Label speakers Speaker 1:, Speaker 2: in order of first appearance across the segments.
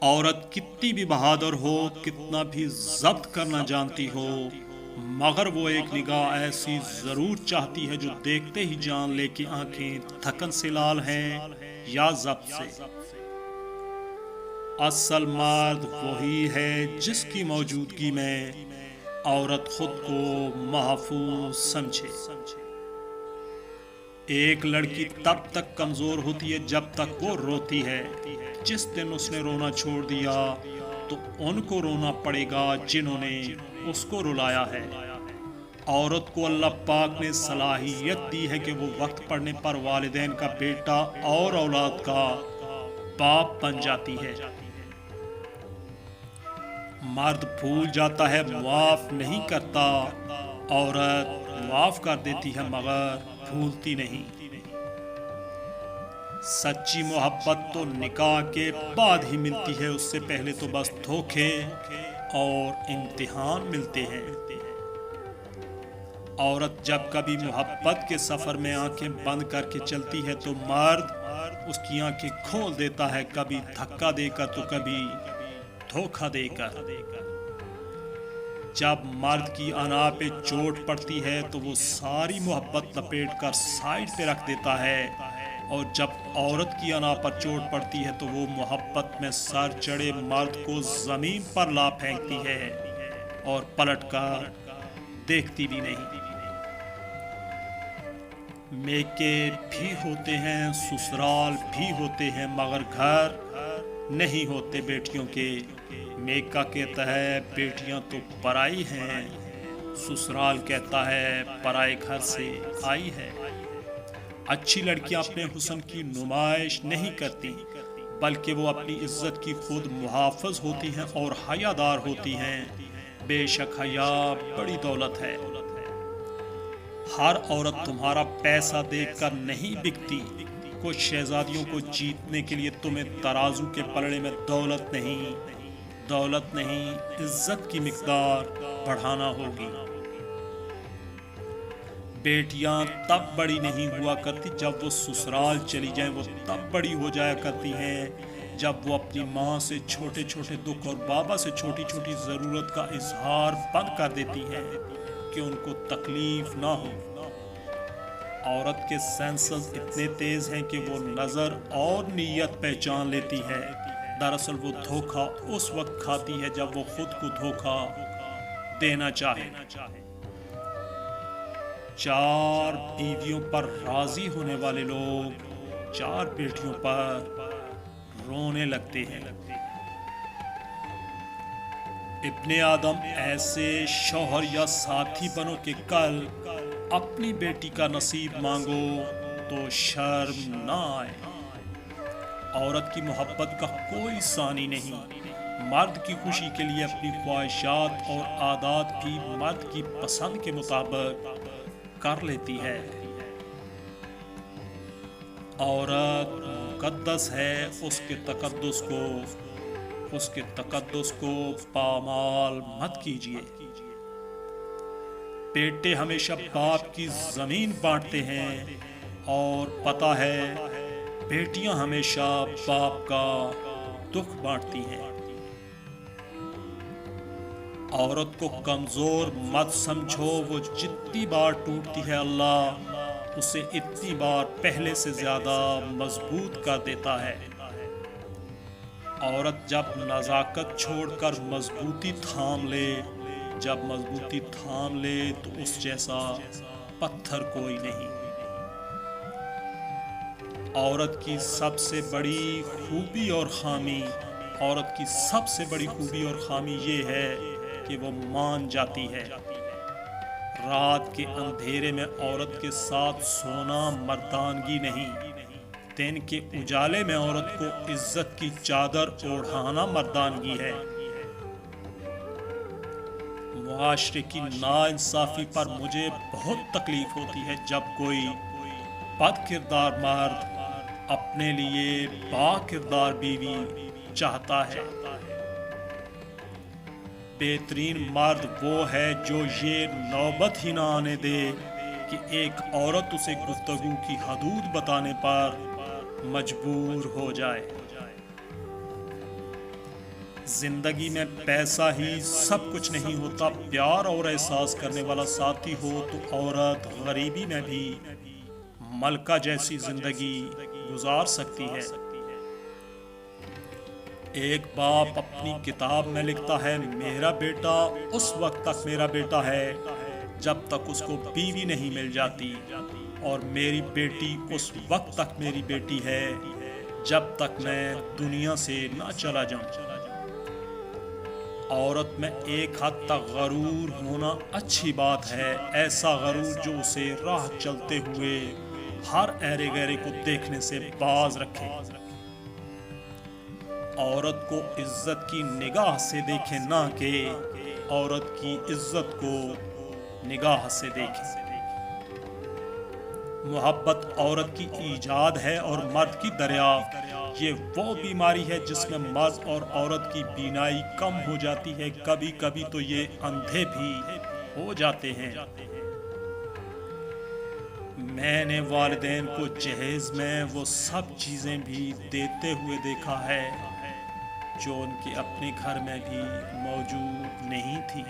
Speaker 1: عورت کتنی بھی بہادر ہو، کتنا بھی ضبط کرنا جانتی ہو، مگر وہ ایک نگاہ ایسی ضرور چاہتی ہے جو دیکھتے ہی جان لے کہ آنکھیں تھکن سے لال ہیں یا ضبط سے۔ اصل مرد وہی ہے جس کی موجودگی میں عورت خود کو محفوظ سمجھے۔ ایک لڑکی تب تک کمزور ہوتی ہے جب تک وہ روتی ہے۔ جس دن اس نے رونا چھوڑ دیا تو ان کو رونا پڑے گا جنہوں نے اس کو رلایا ہے۔ عورت کو اللہ پاک نے صلاحیت دی ہے کہ وہ وقت پڑنے پر والدین کا بیٹا اور اولاد کا باپ بن جاتی ہے۔ مرد بھول جاتا ہے، معاف نہیں کرتا، عورت معاف کر دیتی ہے مگر بھولتی نہیں۔ سچی محبت تو نکاح کے بعد ہی ملتی ہے، اس سے پہلے تو بس دھوکے اور امتحان ملتے ہیں۔ عورت جب کبھی محبت کے سفر میں آنکھیں بند کر کے چلتی ہے تو مرد اس کی آنکھیں کھول دیتا ہے، کبھی دھکا دے کر تو کبھی دھوکہ دے کر۔ جب مرد کی انا پہ چوٹ پڑتی ہے تو وہ ساری محبت لپیٹ کر سائیڈ پہ رکھ دیتا ہے، اور جب عورت کی انا پر چوٹ پڑتی ہے تو وہ محبت میں سر چڑھے مرد کو زمین پر لا پھینکتی ہے اور پلٹ کر دیکھتی بھی نہیں۔ میکے بھی ہوتے ہیں، سسرال بھی ہوتے ہیں، مگر گھر نہیں ہوتے بیٹیوں کے۔ میکا کہتا ہے بیٹیاں تو پرائی ہیں، سسرال کہتا ہے پرائے گھر سے آئی ہے۔ اچھی لڑکیاں اپنے حسن کی نمائش نہیں کرتی، بلکہ وہ اپنی عزت کی خود محافظ ہوتی ہیں اور حیادار ہوتی ہیں۔ بے شک حیا بڑی دولت ہے۔ ہر عورت تمہارا پیسہ دیکھ کر نہیں بکتی۔ کچھ شہزادیوں کو جیتنے کے لیے تمہیں ترازو کے پلڑے میں دولت نہیں عزت کی مقدار بڑھانا ہوگی۔ بیٹیاں تب بڑی نہیں ہوا کرتی جب وہ سسرال چلی جائیں، وہ تب بڑی ہو جایا کرتی ہیں جب وہ اپنی ماں سے چھوٹے چھوٹے دکھ اور بابا سے چھوٹی چھوٹی ضرورت کا اظہار بند کر دیتی ہیں کہ ان کو تکلیف نہ ہو۔ عورت کے سینسز اتنے تیز ہیں کہ وہ نظر اور نیت پہچان لیتی ہے۔ دراصل وہ دھوکہ اس وقت کھاتی ہے جب وہ خود کو دھوکہ دینا چاہے۔ 4 بیویوں پر راضی ہونے والے لوگ 4 بیٹیوں پر رونے لگتے ہیں۔ ابن آدم ایسے شوہر یا ساتھی بنو کہ کل اپنی بیٹی کا نصیب مانگو تو شرم نہ آئے۔ عورت کی محبت کا کوئی ثانی نہیں۔ مرد کی خوشی کے لیے اپنی خواہشات اور عادات بھی مرد کی پسند کے مطابق کر لیتی ہے۔ عورت مقدس ہے، اس کے تقدس کو پامال مت کیجیے۔ بیٹے ہمیشہ باپ کی زمین بانٹتے ہیں، اور پتہ ہے بیٹیاں ہمیشہ باپ کا دکھ بانٹتی ہیں۔ عورت کو کمزور مت سمجھو، وہ جتنی بار ٹوٹتی ہے اللہ اسے اتنی بار پہلے سے زیادہ مضبوط کر دیتا ہے۔ عورت جب نزاکت چھوڑ کر مضبوطی تھام لے تو اس جیسا پتھر کوئی نہیں۔ عورت کی سب سے بڑی خوبی اور خامی یہ ہے کہ وہ مان جاتی ہے۔ رات کے اندھیرے میں عورت کے ساتھ سونا مردانگی نہیں، دن کے اجالے میں عورت کو عزت کی چادر اوڑھانا مردانگی ہے۔ معاشرے کی ناانصافی پر مجھے بہت تکلیف ہوتی ہے جب کوئی بد کردار مرد اپنے لیے با کردار بیوی چاہتا ہے۔ بہترین مرد وہ ہے جو یہ نوبت ہی نہ آنے دے کہ ایک عورت اسے گفتگو کی حدود بتانے پر مجبور ہو جائے۔ زندگی میں پیسہ ہی سب کچھ نہیں ہوتا، پیار اور احساس کرنے والا ساتھی ہو تو عورت غریبی میں بھی ملکہ جیسی زندگی گزار سکتی ہے۔ ایک باپ اپنی کتاب میں لکھتا ہے، میرا بیٹا اس وقت تک میرا بیٹا ہے جب تک اس کو بیوی نہیں مل جاتی، اور میری بیٹی اس وقت تک میری بیٹی ہے جب تک میں دنیا سے نہ چلا جاؤں۔ عورت میں ایک حد تک غرور ہونا اچھی بات ہے، ایسا غرور جو اسے راہ چلتے ہوئے ہر ایرے گیرے کو دیکھنے سے باز رکھے۔ عورت کو عزت کی نگاہ سے دیکھے، نہ کہ عورت کی عزت کو نگاہ سے دیکھے۔ محبت عورت کی ایجاد ہے اور مرد کی دریافت۔ یہ وہ بیماری ہے جس میں مرد اور عورت کی بینائی کم ہو جاتی ہے، کبھی کبھی تو یہ اندھے بھی ہو جاتے ہیں۔ میں نے والدین کو جہیز میں وہ سب چیزیں بھی دیتے ہوئے دیکھا ہے جو ان کے اپنے گھر میں بھی موجود نہیں تھی۔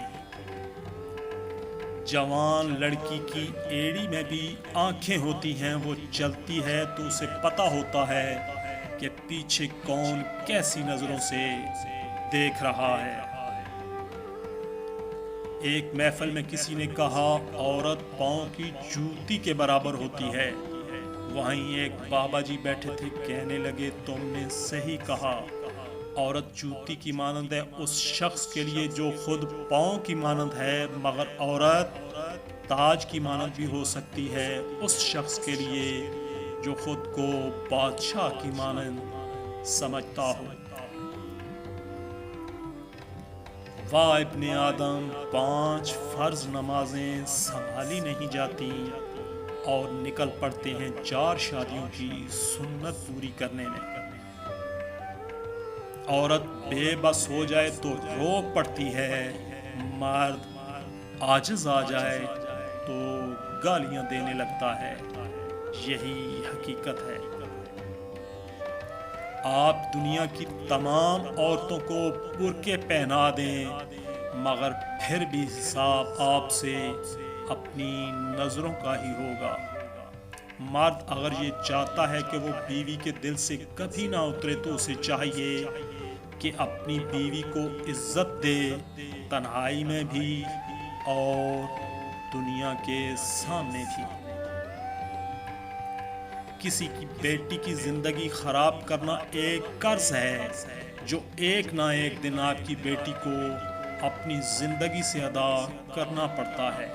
Speaker 1: جوان لڑکی کی ایڑی میں بھی آنکھیں ہوتی ہیں، وہ چلتی ہے تو اسے پتہ ہوتا ہے کہ پیچھے کون کیسی نظروں سے دیکھ رہا ہے۔ ایک محفل میں کسی نے کہا، عورت پاؤں کی جوتی کے برابر ہوتی ہے۔ وہیں ایک بابا جی بیٹھے تھے، کہنے لگے، تم نے صحیح کہا، عورت جوتی کی مانند ہے اس شخص کے لیے جو خود پاؤں کی مانند ہے، مگر عورت تاج کی مانند بھی ہو سکتی ہے اس شخص کے لیے جو خود کو بادشاہ کی مانند سمجھتا ہو۔ واہ ابن آدم، 5 فرض نمازیں سنبھالی نہیں جاتی اور نکل پڑتے ہیں 4 شادیوں کی سنت پوری کرنے میں۔ عورت بے بس ہو جائے تو رو پڑتی ہے، مرد عاجز آ جائے تو گالیاں دینے لگتا ہے۔ یہی حقیقت ہے۔ آپ دنیا کی تمام عورتوں کو برقعے پہنا دیں، مگر پھر بھی حساب آپ سے اپنی نظروں کا ہی ہوگا۔ مرد اگر یہ چاہتا ہے کہ وہ بیوی کے دل سے کبھی نہ اترے تو اسے چاہیے کہ اپنی بیوی کو عزت دے، تنہائی میں بھی اور دنیا کے سامنے بھی۔ کسی کی بیٹی کی زندگی خراب کرنا ایک قرض ہے جو ایک نہ ایک دن آپ کی بیٹی کو اپنی زندگی سے ادا کرنا پڑتا ہے۔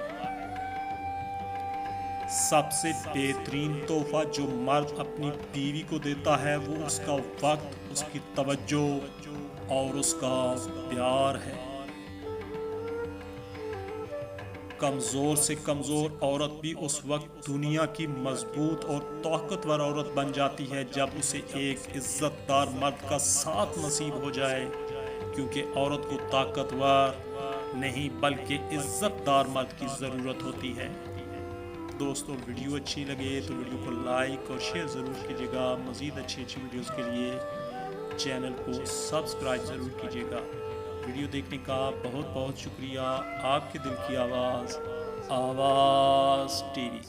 Speaker 1: سب سے بہترین تحفہ جو مرد اپنی بیوی کو دیتا ہے وہ اس کا وقت، اس کی توجہ اور اس کا پیار ہے۔ کمزور سے کمزور عورت بھی اس وقت دنیا کی مضبوط اور طاقتور عورت بن جاتی ہے جب اسے ایک عزت دار مرد کا ساتھ نصیب ہو جائے، کیونکہ عورت کو طاقتور نہیں بلکہ عزت دار مرد کی ضرورت ہوتی ہے۔ دوستو، ویڈیو اچھی لگے تو ویڈیو کو لائک اور شیئر ضرور کیجیے گا۔ مزید اچھی ویڈیوز کے لیے چینل کو سبسکرائب ضرور کیجیے گا۔ ویڈیو دیکھنے کا بہت بہت شکریہ۔ آپ کے دل کی آواز، آواز ٹی وی۔